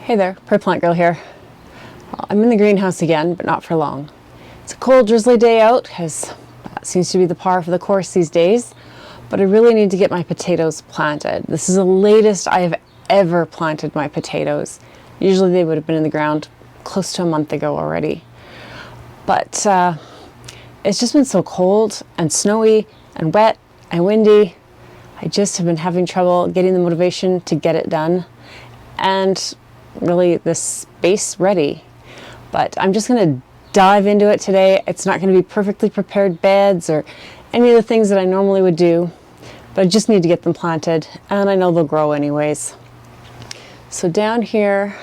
Hey there, Prairie Plant Girl here. Well, I'm in the greenhouse again, but not for long. It's a cold, drizzly day out, as that seems to be the par for the course these days, but I really need to get my potatoes planted. This is the latest I have ever planted my potatoes. Usually they would have been in the ground close to a month ago already. But it's just been so cold and snowy and wet and windy. I just have been having trouble getting the motivation to get it done and really the space ready. But I'm just going to dive into it today. It's not going to be perfectly prepared beds or any of the things that I normally would do, but I just need to get them planted, and I know they'll grow anyways. So down here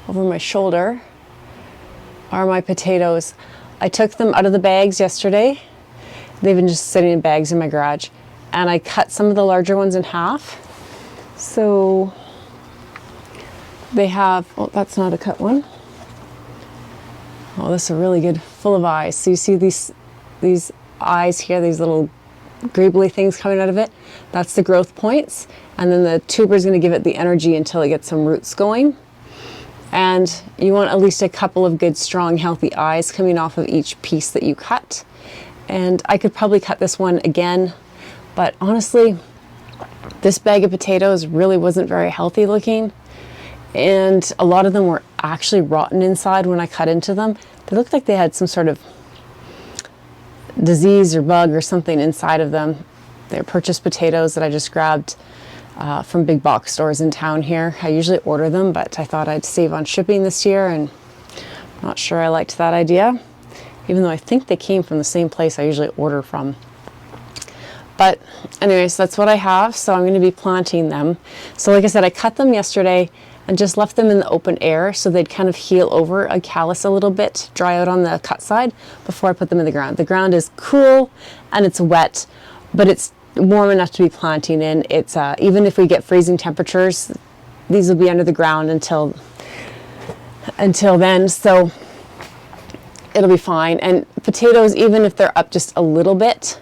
over my shoulder are my potatoes. I took them out of the bags yesterday. They've been just sitting in bags in my garage, and I cut some of the larger ones in half. So they have, oh, that's not a cut one. Oh, this is really good, full of eyes. So you see these eyes here, these little greebly things coming out of it. That's the growth points. And then the tuber is going to give it the energy until it gets some roots going. And you want at least a couple of good, strong, healthy eyes coming off of each piece that you cut. And I could probably cut this one again, but honestly, this bag of potatoes really wasn't very healthy looking. And a lot of them were actually rotten inside when I cut into them. They looked like they had some sort of disease or bug or something inside of them. They're purchased potatoes that I just grabbed from big box stores in town here. I usually order them, but I thought I'd save on shipping this year, and I'm not sure I liked that idea, even though I think they came from the same place I usually order from. But anyways, that's what I have, so I'm going to be planting them. So like I said, I cut them yesterday and just left them in the open air so they'd kind of heal over a callus a little bit, dry out on the cut side before I put them in the ground. The ground is cool and it's wet, but it's warm enough to be planting in. It's even if we get freezing temperatures, these will be under the ground until then, so it'll be fine. And potatoes, even if they're up just a little bit,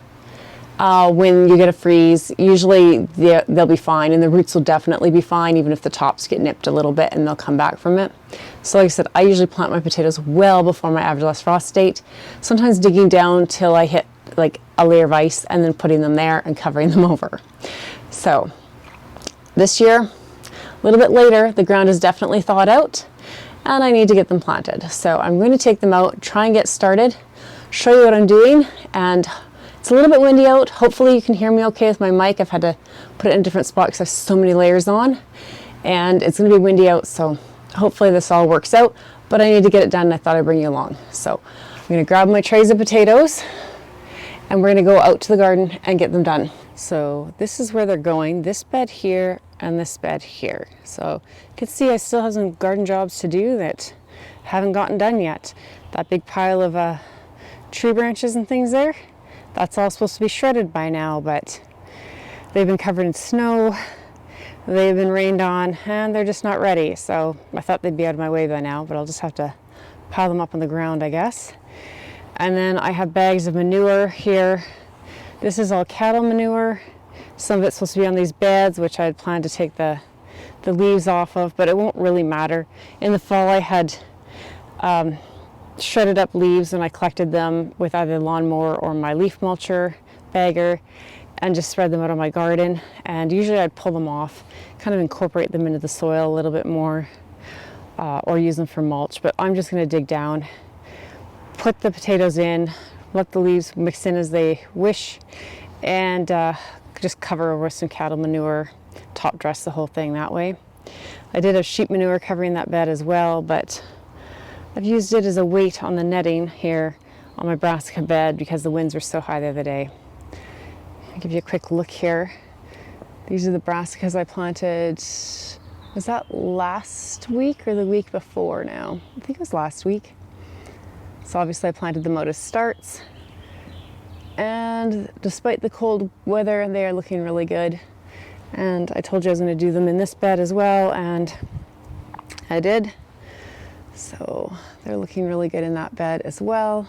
when you get a freeze, usually they'll be fine, and the roots will definitely be fine, even if the tops get nipped a little bit and they'll come back from it. So like I said, I usually plant my potatoes well before my average last frost date, sometimes digging down till I hit like a layer of ice and then putting them there and covering them over. So this year, a little bit later, the ground is definitely thawed out and I need to get them planted. So I'm going to take them out, try and get started, show you what I'm doing, and it's a little bit windy out. Hopefully you can hear me okay with my mic. I've had to put it in a different spot because I have so many layers on, and it's going to be windy out, so hopefully this all works out, but I need to get it done and I thought I'd bring you along. So I'm going to grab my trays of potatoes and we're going to go out to the garden and get them done. So this is where they're going, this bed here and this bed here. So you can see I still have some garden jobs to do that haven't gotten done yet. That big pile of tree branches and things there, that's all supposed to be shredded by now, but they've been covered in snow, they've been rained on, and they're just not ready. So I thought they'd be out of my way by now, but I'll just have to pile them up on the ground, I guess. And then I have bags of manure here. This is all cattle manure. Some of it's supposed to be on these beds, which I had planned to take the leaves off of, but it won't really matter. In the fall I had shredded up leaves and I collected them with either lawnmower or my leaf mulcher bagger and just spread them out on my garden. And usually I'd pull them off, kind of incorporate them into the soil a little bit more, or use them for mulch. But I'm just going to dig down, put the potatoes in, let the leaves mix in as they wish, and just cover over with some cattle manure, top dress the whole thing that way. I did have sheep manure covering that bed as well, but I've used it as a weight on the netting here on my brassica bed because the winds were so high the other day. I'll give you a quick look here. These are the brassicas I planted, was that last week or the week before now? I think it was last week. So obviously I planted them out as starts. And despite the cold weather, they are looking really good. And I told you I was going to do them in this bed as well, and I did. So they're looking really good in that bed as well.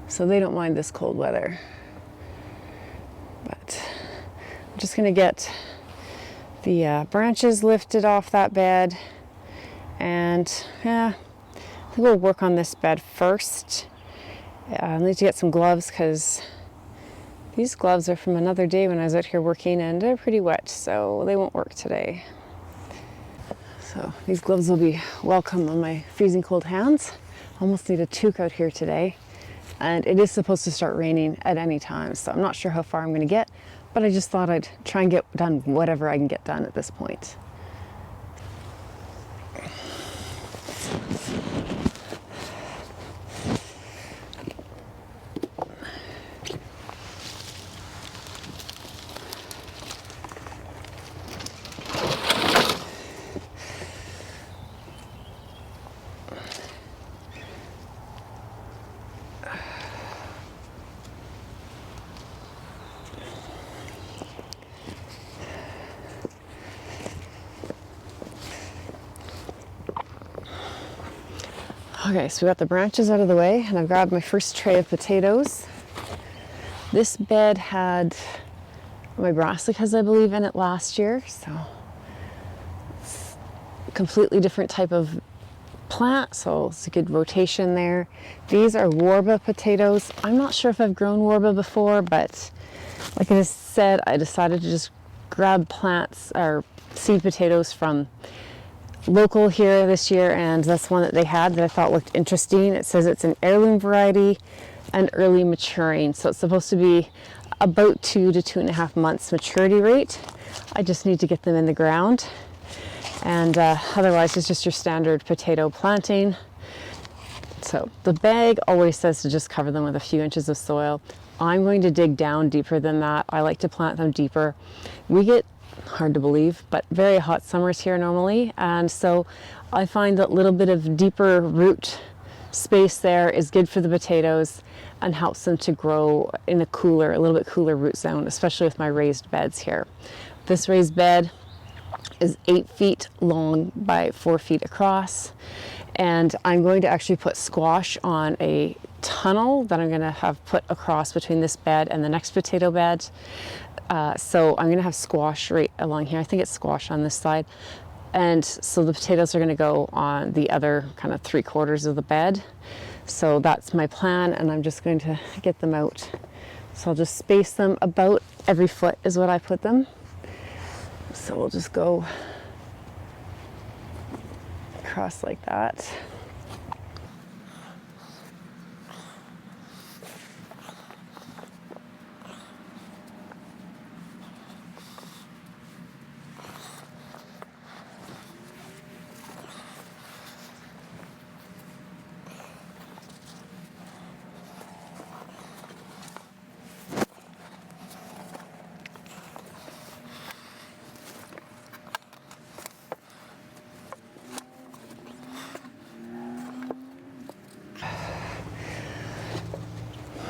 So they don't mind this cold weather. But I'm just going to get the branches lifted off that bed, and yeah, I think we'll work on this bed first. I need to get some gloves because these gloves are from another day when I was out here working, and they're pretty wet, so they won't work today. So these gloves will be welcome on my freezing cold hands. Almost need a toque out here today, and it is supposed to start raining at any time, so I'm not sure how far I'm going to get, but I just thought I'd try and get done whatever I can get done at this point. Okay, so we got the branches out of the way, and I've grabbed my first tray of potatoes. This bed had my brassicas, I believe, in it last year, so it's a completely different type of plant, so it's a good rotation there. These are Warba potatoes. I'm not sure if I've grown Warba before, but like I said, I decided to just grab plants or seed potatoes from local here this year, and that's one that they had that I thought looked interesting. It says it's an heirloom variety and early maturing, so it's supposed to be about 2 to 2.5 months maturity rate. I just need to get them in the ground, and otherwise it's just your standard potato planting. So the bag always says to just cover them with a few inches of soil. I'm going to dig down deeper than that. I like to plant them deeper. We get, hard to believe, but very hot summers here normally, and so I find that little bit of deeper root space there is good for the potatoes and helps them to grow in a little bit cooler root zone, especially with my raised beds here. This raised bed is 8 feet long by 4 feet across, and I'm going to actually put squash on a tunnel that I'm going to have put across between this bed and the next potato bed. So I'm going to have squash right along here. I think it's squash on this side. And so the potatoes are going to go on the other kind of 3/4 of the bed. So that's my plan, and I'm just going to get them out. So I'll just space them about every foot is what I put them. So we'll just go across like that.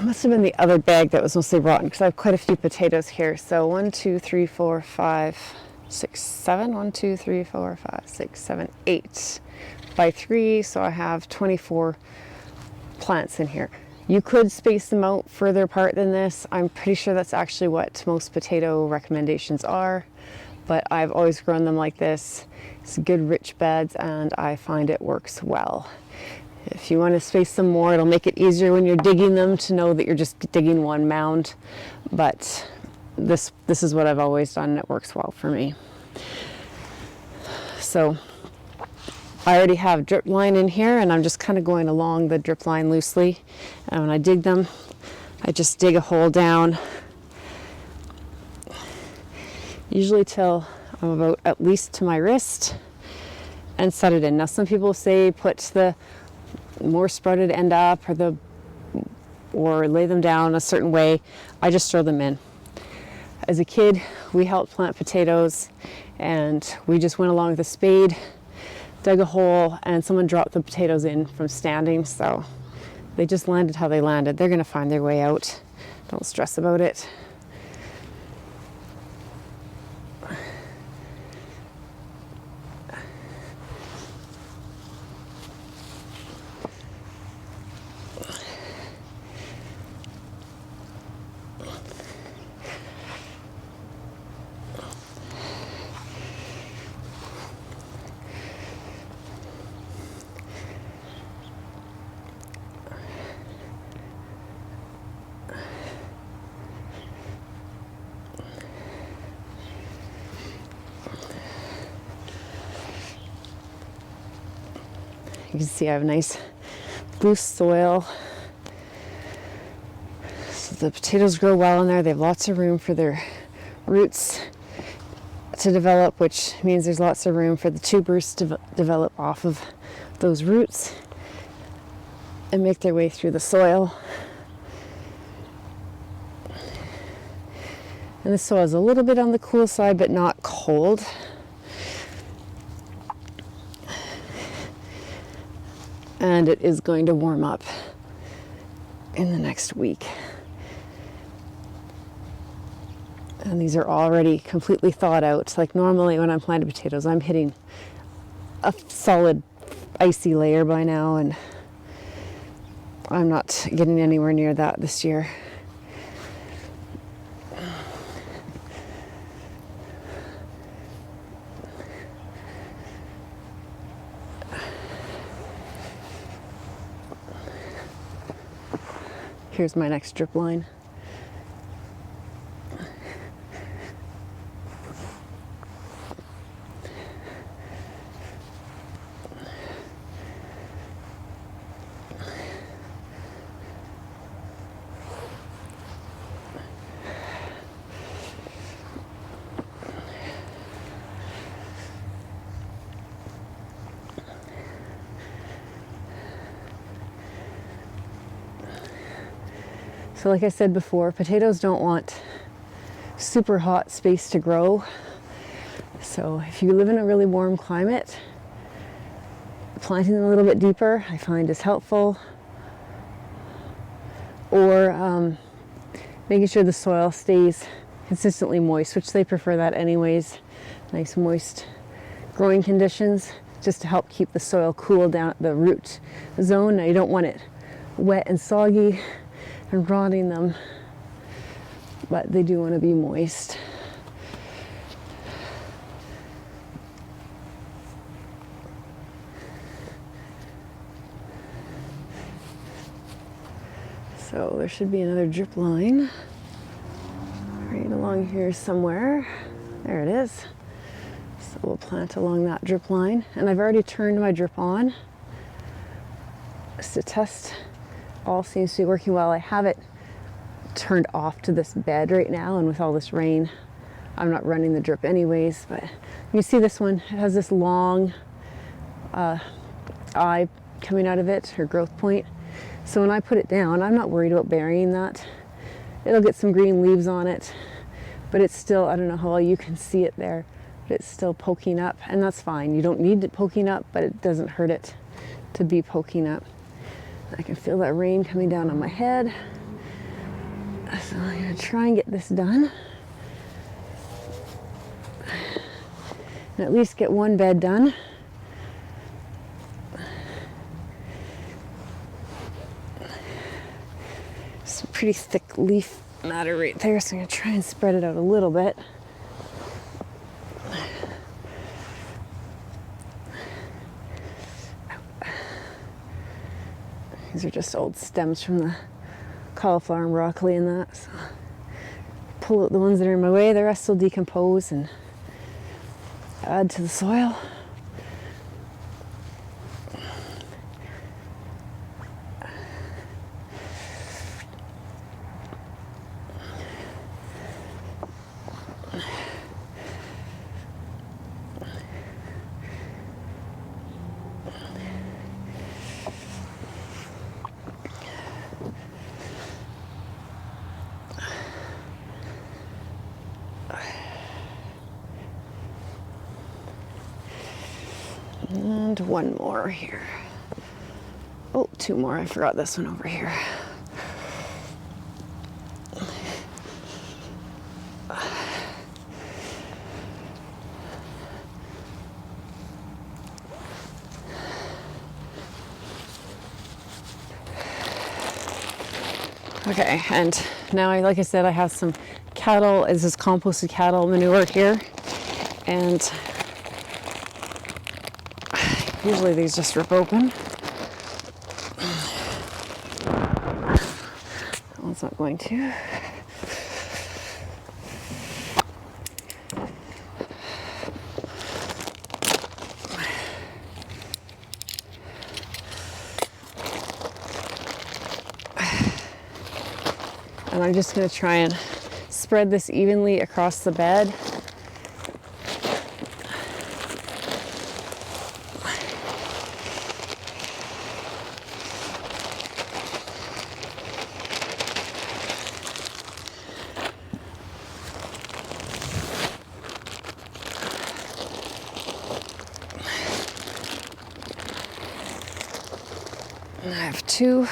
Must have been the other bag that was mostly rotten because I have quite a few potatoes here. So 1, 2, 3, 4, 5, 6, 7. 1, 2, 3, 4, 5, 6, 7, 8 by 3. So I have 24 plants in here. You could space them out further apart than this. I'm pretty sure that's actually what most potato recommendations are, but I've always grown them like this. It's good rich beds, and I find it works well. If you want to space them more, it'll make it easier when you're digging them to know that you're just digging one mound. But this is what I've always done, and it works well for me. So I already have drip line in here, and I'm just kind of going along the drip line loosely. And when I dig them, I just dig a hole down, usually till I'm about at least to my wrist, and set it in. Now some people say put the more sprouted end up or lay them down a certain way. I just throw them in. As a kid, we helped plant potatoes, and we just went along with a spade, dug a hole, and someone dropped the potatoes in from standing, so they just landed how they landed. They're gonna find their way out. Don't stress about it. You can see I have nice loose soil. So the potatoes grow well in there. They have lots of room for their roots to develop, which means there's lots of room for the tubers to develop off of those roots and make their way through the soil. And the soil is a little bit on the cool side, but not cold. And it is going to warm up in the next week. And these are already completely thawed out. Like normally when I'm planting potatoes, I'm hitting a solid icy layer by now, and I'm not getting anywhere near that this year. Here's my next drip line. So like I said before, potatoes don't want super hot space to grow. So if you live in a really warm climate, planting them a little bit deeper I find is helpful. Or making sure the soil stays consistently moist, which they prefer that anyways. Nice moist growing conditions, just to help keep the soil cool down at the root zone. Now you don't want it wet and soggy and rotting them, but they do want to be moist. So there should be another drip line right along here somewhere. There it is. So we'll plant along that drip line, and I've already turned my drip on just to test. All seems to be working well. I have it turned off to this bed right now, and with all this rain, I'm not running the drip anyways. But you see this one, it has this long eye coming out of it, or growth point. So when I put it down, I'm not worried about burying that. It'll get some green leaves on it, but it's still, I don't know how well you can see it there, but it's still poking up, and that's fine. You don't need it poking up, but it doesn't hurt it to be poking up. I can feel that rain coming down on my head. So I'm going to try and get this done. And at least get one bed done. Some pretty thick leaf matter right there, so I'm going to try and spread it out a little bit. These are just old stems from the cauliflower and broccoli and that. So pull out the ones that are in my way, the rest will decompose and add to the soil. And one more here. Oh, two more. I forgot this one over here. Okay, and now, like I said, I have some cattle. This is composted cattle manure here, and usually these just rip open. That one's not going to. And I'm just going to try and spread this evenly across the bed. And I have two.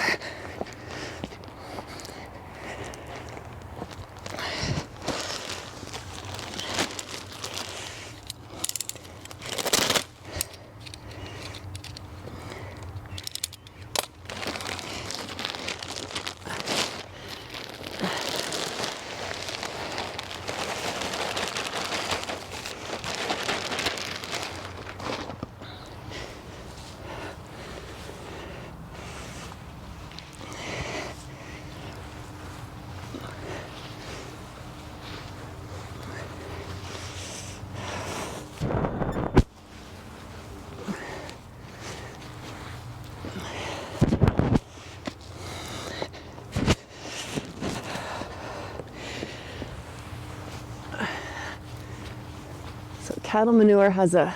Cattle manure has a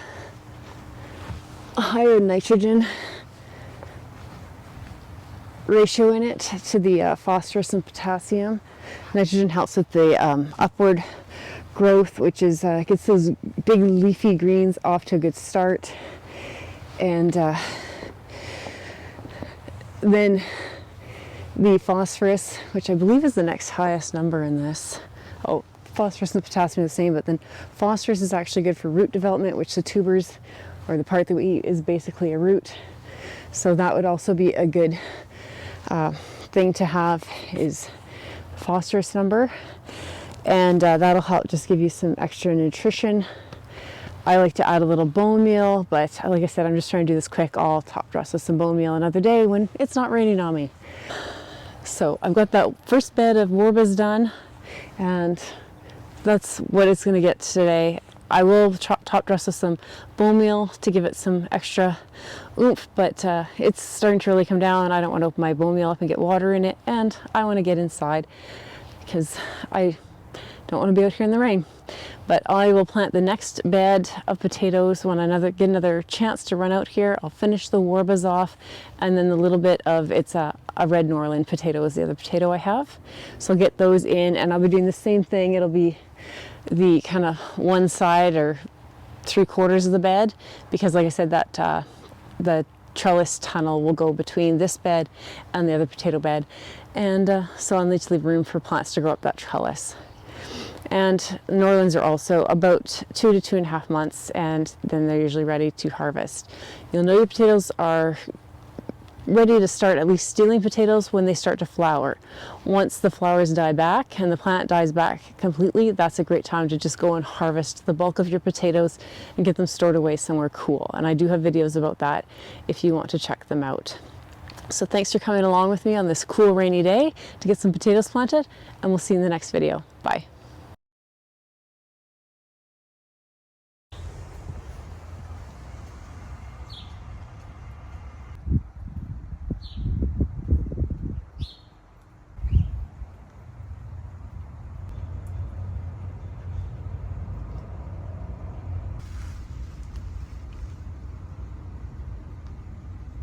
higher nitrogen ratio in it to the phosphorus and potassium. Nitrogen helps with the upward growth, which is gets those big leafy greens off to a good start. And then the phosphorus, which I believe is the next highest number in this. Oh, phosphorus and potassium are the same, but then phosphorus is actually good for root development, which the tubers, or the part that we eat, is basically a root. So that would also be a good thing to have, is phosphorus number. And that'll help just give you some extra nutrition. I like to add a little bone meal, but like I said, I'm just trying to do this quick. I'll top dress with some bone meal another day when it's not raining on me. So I've got that first bed of Warbas done, and that's what it's going to get today. I will top dress with some bone meal to give it some extra oomph, but it's starting to really come down, and I don't want to open my bone meal up and get water in it, and I want to get inside because I don't want to be out here in the rain. But I will plant the next bed of potatoes when I get another chance to run out here. I'll finish the Warbas off, and then the little bit of it's a Red Norland potato is the other potato I have. So I'll get those in, and I'll be doing the same thing. It'll be the kind of one side or 3/4 of the bed, because like I said, that the trellis tunnel will go between this bed and the other potato bed, and so I'll need to leave room for plants to grow up that trellis. And Norlands are also about 2 to 2.5 months, and then they're usually ready to harvest. You'll know your potatoes are ready to start at least stealing potatoes when they start to flower. Once the flowers die back and the plant dies back completely, that's a great time to just go and harvest the bulk of your potatoes and get them stored away somewhere cool. And I do have videos about that if you want to check them out. So thanks for coming along with me on this cool rainy day to get some potatoes planted, and we'll see you in the next video. Bye.